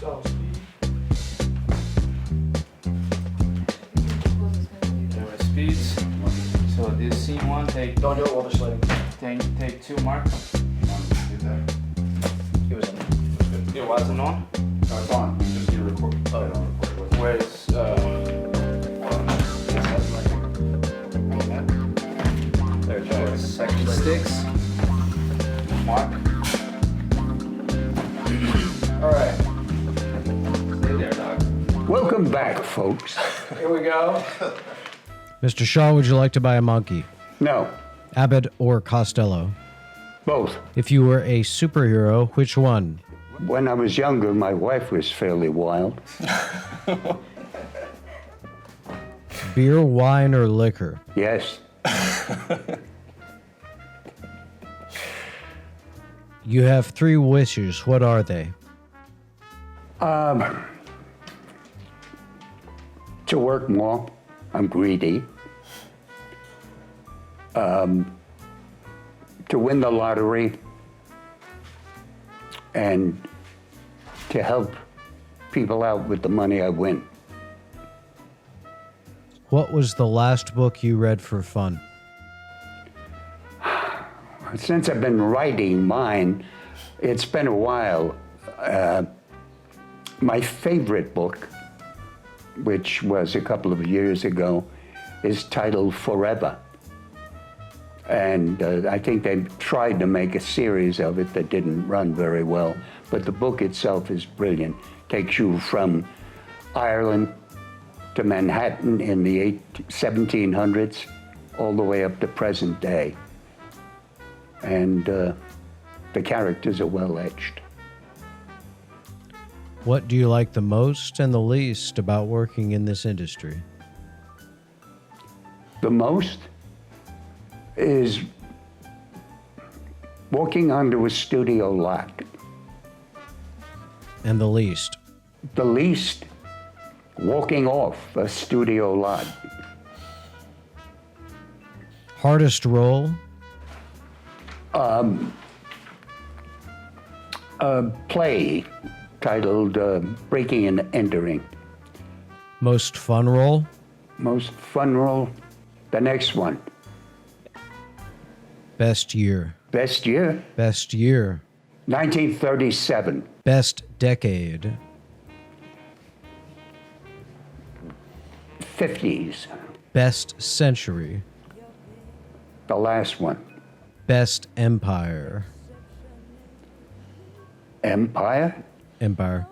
So speed. There were speeds. So this scene one, take Don't do it while they're sliding. take two, Mark. It was in. It wasn't on. No, it's on. You just need to record. Oh. I don't record it. Where's There it goes. Second sticks? Mark. All right. Stay there, dog. Welcome back, folks. Here we go. Mr. Shaw, would you like to buy a monkey? No, Abbott or Costello? both. If you were a superhero, which one? When I was younger, my wife was fairly wild. Beer, wine, or liquor? Yes, You have 3 wishes. What are they? to work more. I'm greedy. To win the lottery and to help people out with the money I win. What was the last book you read for fun? Since I've been writing mine, it's been a while. My favorite book, which was a couple of years ago, is titled Forever. And I think they tried to make a series of it that didn't run very well. But the book itself is brilliant. Takes you from Ireland to Manhattan in the 1700s, all the way up to present day. And the characters are well etched. What do you like the most and the least about working in this industry? The most is walking onto a studio lot. And the least? The least, walking off a studio lot. Hardest role? A play titled Breaking and Entering. Most fun role? Most fun role, the next one. Best year? Best year, Best year? 1937. Best decade? 50s, Best century? the last one. Best empire? Empire? Empire.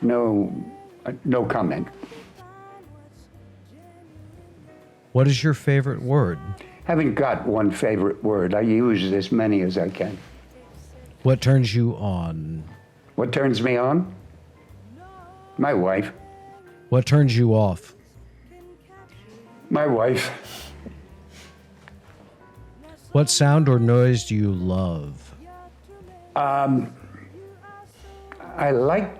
No comment. What is your favorite word? Haven't got one favorite word. I use as many as I can. What turns you on? What turns me on? My wife. What turns you off? My wife. What sound or noise do you love? I like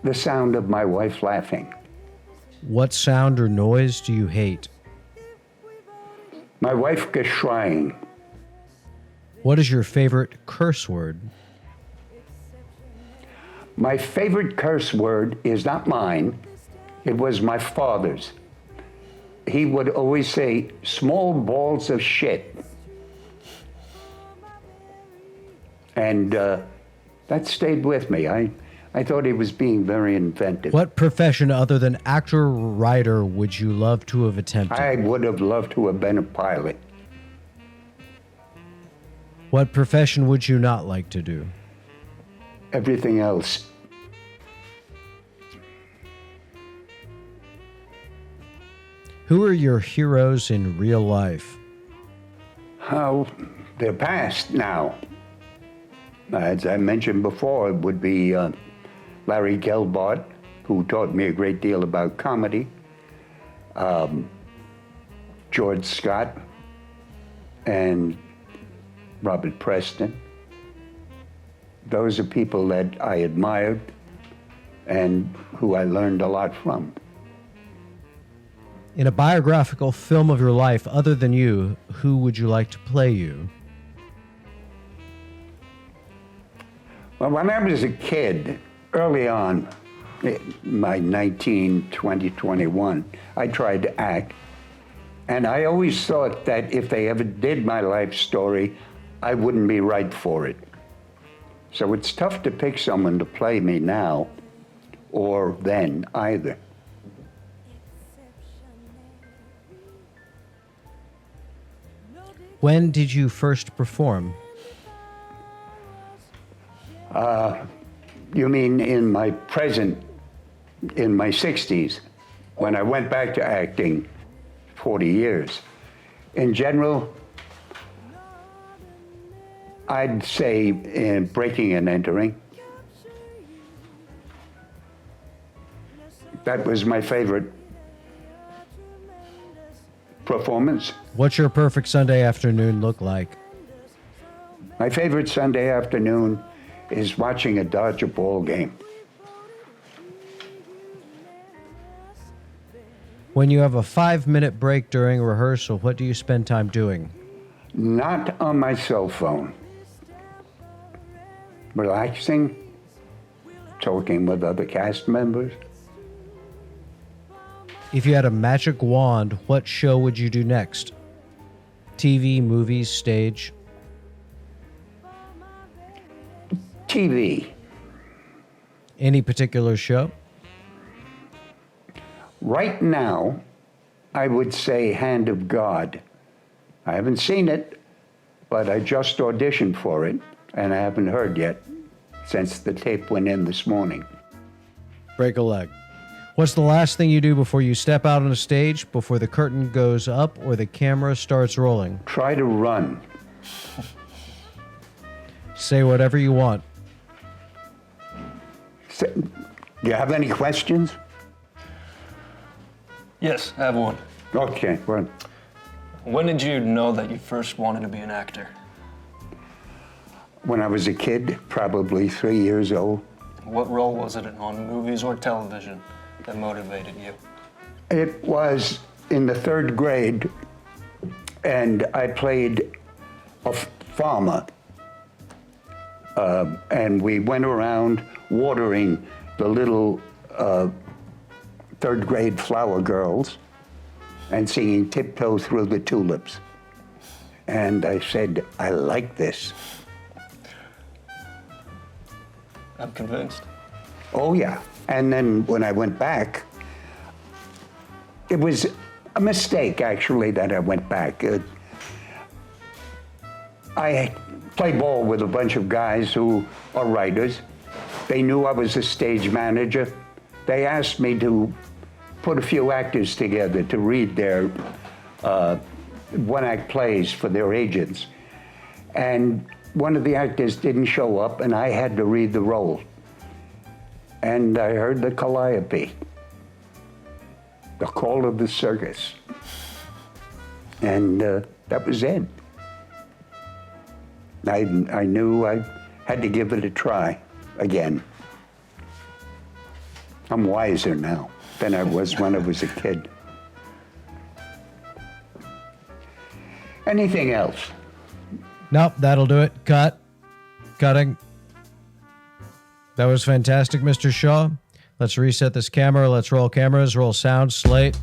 the sound of my wife laughing. What sound or noise do you hate? My wife geschrien. What is your favorite curse word? My favorite curse word is not mine. It was my father's. He would always say, small balls of shit. And that stayed with me. I thought he was being very inventive. What profession other than actor or writer would you love to have attempted? I would have loved to have been a pilot. What profession would you not like to do? Everything else. Who are your heroes in real life? How they're past now. As I mentioned before, it would be Larry Gelbart, who taught me a great deal about comedy, George Scott, and Robert Preston. Those are people that I admired and who I learned a lot from. In a biographical film of your life other than you, who would you like to play you? Well, when I was a kid, early on, my 19, 20, 21, I tried to act. And I always thought that if they ever did my life story, I wouldn't be right for it. So it's tough to pick someone to play me now or then either. When did you first perform? You mean in my 60s, when I went back to acting 40 years. In general, I'd say in breaking and entering. That was my favorite performance. What's your perfect Sunday afternoon look like? My favorite Sunday afternoon is watching a Dodger ball game. When you have a 5-minute break during rehearsal, what do you spend time doing? Not on my cell phone. Relaxing, talking with other cast members. If you had a magic wand, what show would you do next? TV, movies, stage? TV. Any particular show? Right now, I would say Hand of God. I haven't seen it, but I just auditioned for it, and I haven't heard yet since the tape went in this morning. Break a leg. What's the last thing you do before you step out on a stage, before the curtain goes up or the camera starts rolling? Try to run. Say whatever you want. Do you have any questions? Yes, I have one. Okay, well, When did you know that you first wanted to be an actor? when I was a kid, probably 3 years old, What role was it on movies or television that motivated you? it was in the 3rd grade, and I played a farmer. And we went around watering the little 3rd grade flower girls and singing Tiptoe Through the Tulips. And I said, I like this. I'm convinced. Oh, yeah. And then when I went back, it was a mistake, actually, that I went back. I played ball with a bunch of guys who are writers. They knew I was a stage manager. They asked me to put a few actors together to read their one-act plays for their agents. And one of the actors didn't show up, and I had to read the role. And I heard the calliope, the call of the circus. And that was it. I knew I had to give it a try again. I'm wiser now than I was when I was a kid. Anything else? Nope, that'll do it. Cut. Cutting. That was fantastic, Mr. Shaw. Let's reset this camera. Let's roll cameras, roll sound, slate.